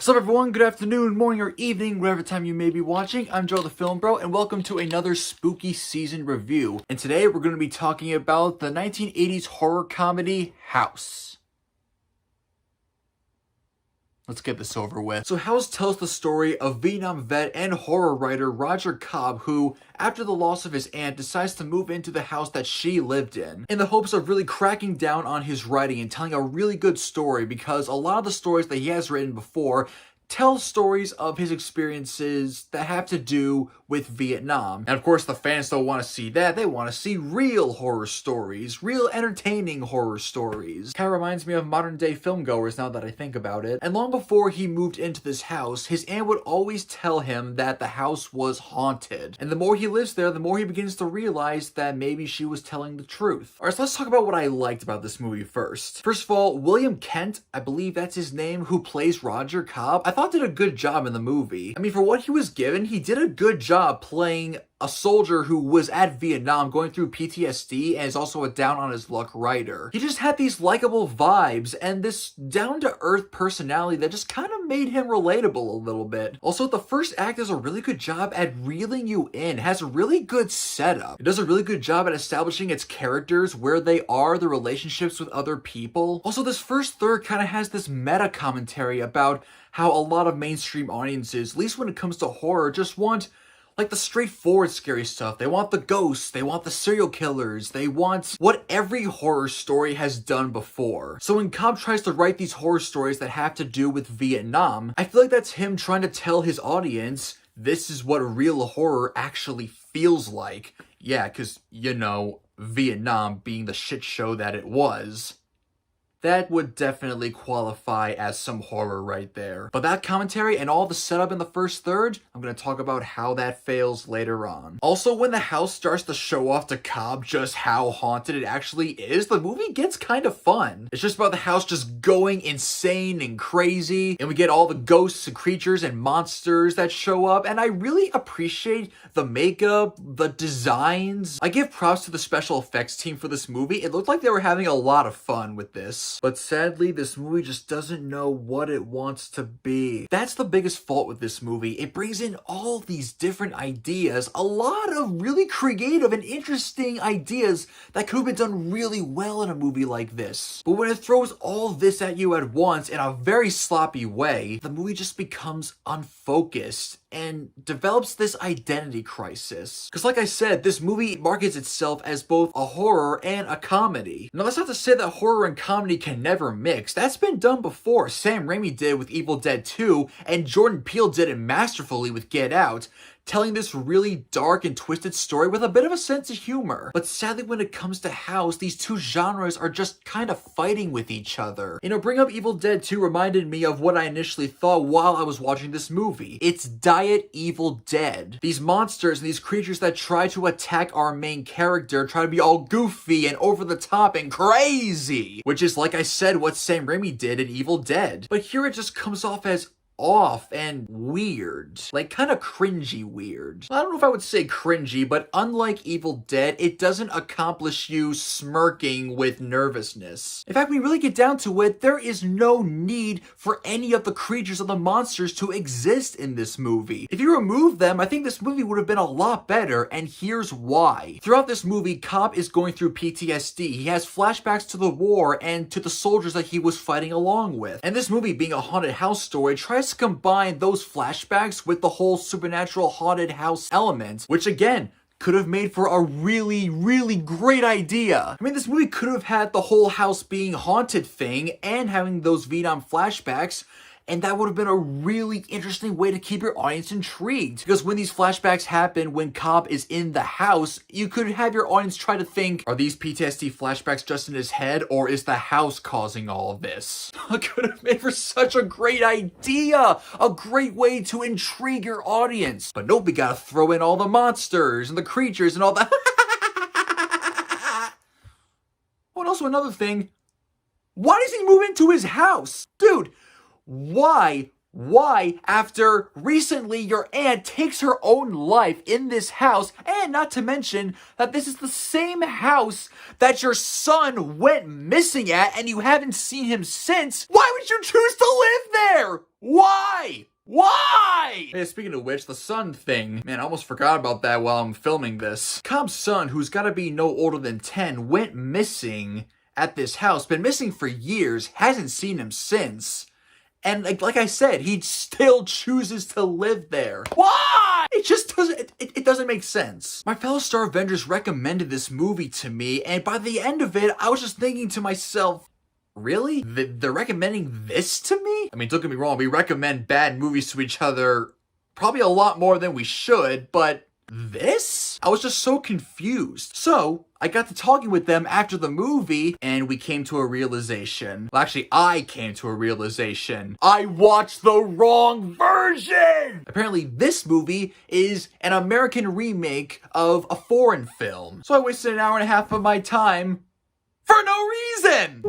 What's up everyone, good afternoon, morning, or evening, whatever time you may be watching. I'm Joe the Film Bro, and welcome to another spooky season review. And today we're going to be talking about the 1980s horror comedy, House. Let's get this over with. So House tells the story of Vietnam vet and horror writer Roger Cobb, who, after the loss of his aunt, decides to move into the house that she lived in the hopes of really cracking down on his writing and telling a really good story, because a lot of the stories that he has written before tell stories of his experiences that have to do with Vietnam. And of course, the fans don't want to see that. They want to see real horror stories, real entertaining horror stories. Kind of reminds me of modern day filmgoers now that I think about it. And long before he moved into this house, his aunt would always tell him that the house was haunted. And the more he lives there, the more he begins to realize that maybe she was telling the truth. Alright, so let's talk about what I liked about this movie first. First of all, William Kent, I believe that's his name, who plays Roger Cobb, I thought did a good job in the movie. I mean, for what he was given, he did a good job playing a soldier who was at Vietnam going through PTSD and is also a down on his luck writer. He just had these likable vibes and this down-to-earth personality that just kind of made him relatable a little bit. Also, the first act does a really good job at reeling you in. It has a really good setup. It does a really good job at establishing its characters, where they are, the relationships with other people. Also, this first third kind of has this meta commentary about how a lot of mainstream audiences, at least when it comes to horror, just want like the straightforward scary stuff. They want the ghosts, they want the serial killers, they want what every horror story has done before. So when Cobb tries to write these horror stories that have to do with Vietnam, I feel like that's him trying to tell his audience, this is what real horror actually feels like. Yeah, because, you know, Vietnam being the shit show that it was. That would definitely qualify as some horror right there. But that commentary and all the setup in the first third, I'm going to talk about how that fails later on. Also, when the house starts to show off to Cobb just how haunted it actually is, the movie gets kind of fun. It's just about the house just going insane and crazy, and we get all the ghosts and creatures and monsters that show up, and I really appreciate the makeup, the designs. I give props to the special effects team for this movie. It looked like they were having a lot of fun with this. But sadly, this movie just doesn't know what it wants to be. That's the biggest fault with this movie. It brings in all these different ideas, a lot of really creative and interesting ideas that could have been done really well in a movie like this. But when it throws all this at you at once in a very sloppy way, the movie just becomes unfocused and develops this identity crisis. Because like I said, this movie markets itself as both a horror and a comedy. Now that's not to say that horror and comedy can never mix. That's been done before. Sam Raimi did with Evil Dead 2, and Jordan Peele did it masterfully with Get Out, telling this really dark and twisted story with a bit of a sense of humor. But sadly, when it comes to House, these two genres are just kind of fighting with each other. You know, bring up Evil Dead 2 reminded me of what I initially thought while I was watching this movie. It's Diet Evil Dead. These monsters and these creatures that try to attack our main character try to be all goofy and over the top and crazy, which is, like I said, what Sam Raimi did in Evil Dead. But here it just comes off as off and weird, like kind of cringy weird. I don't know if I would say cringy, but unlike Evil Dead, it doesn't accomplish you smirking with nervousness. In fact, when you really get down to it, there is no need for any of the creatures or the monsters to exist in this movie. If you remove them, I think this movie would have been a lot better, and here's why. Throughout this movie, Cobb is going through PTSD. He has flashbacks to the war and to the soldiers that he was fighting along with. And this movie, being a haunted house story, tries to combine those flashbacks with the whole supernatural haunted house element, which again, could have made for a really, really great idea. I mean, this movie could have had the whole house being haunted thing and having those Vietnam flashbacks, and that would have been a really interesting way to keep your audience intrigued. Because when these flashbacks happen, when Cobb is in the house, you could have your audience try to think, are these PTSD flashbacks just in his head, or is the house causing all of this? It could have made for such a great idea! A great way to intrigue your audience. But nope, we gotta throw in all the monsters and the creatures and all that. Oh, and also another thing, why does he move into his house? Dude, why, after recently your aunt takes her own life in this house, and not to mention that this is the same house that your son went missing at and you haven't seen him since, why would you choose to live there? Why? Why? Hey, speaking of which, the son thing. Man, I almost forgot about that while I'm filming this. Cobb's son, who's gotta be no older than 10, went missing at this house. Been missing for years, hasn't seen him since. And like I said, he still chooses to live there. Why? It just doesn't, it doesn't make sense. My fellow Star Avengers recommended this movie to me, and by the end of it, I was just thinking to myself, really? They're recommending this to me? I mean, don't get me wrong, we recommend bad movies to each other probably a lot more than we should, but this? I was just so confused. So, I got to talking with them after the movie, and we came to a realization. Well, actually, I came to a realization. I watched the wrong version! Apparently, this movie is an American remake of a foreign film. So I wasted an hour and a half of my time for no reason!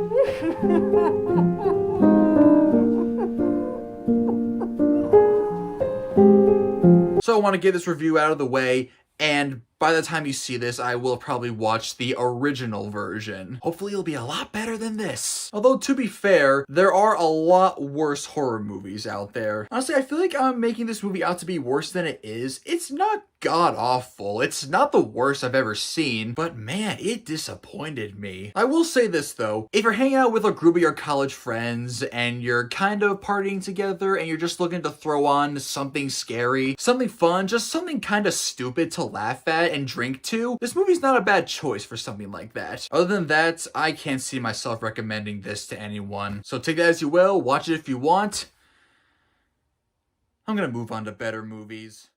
So I want to get this review out of the way, and by the time you see this, I will probably watch the original version. Hopefully it'll be a lot better than this. Although, to be fair, there are a lot worse horror movies out there. Honestly, I feel like I'm making this movie out to be worse than it is. It's not god-awful. It's not the worst I've ever seen, but man, it disappointed me. I will say this though, if you're hanging out with a group of your college friends and you're kind of partying together and you're just looking to throw on something scary, something fun, just something kind of stupid to laugh at and drink to, this movie's not a bad choice for something like that. Other than that, I can't see myself recommending this to anyone. So take that as you will, watch it if you want. I'm gonna move on to better movies.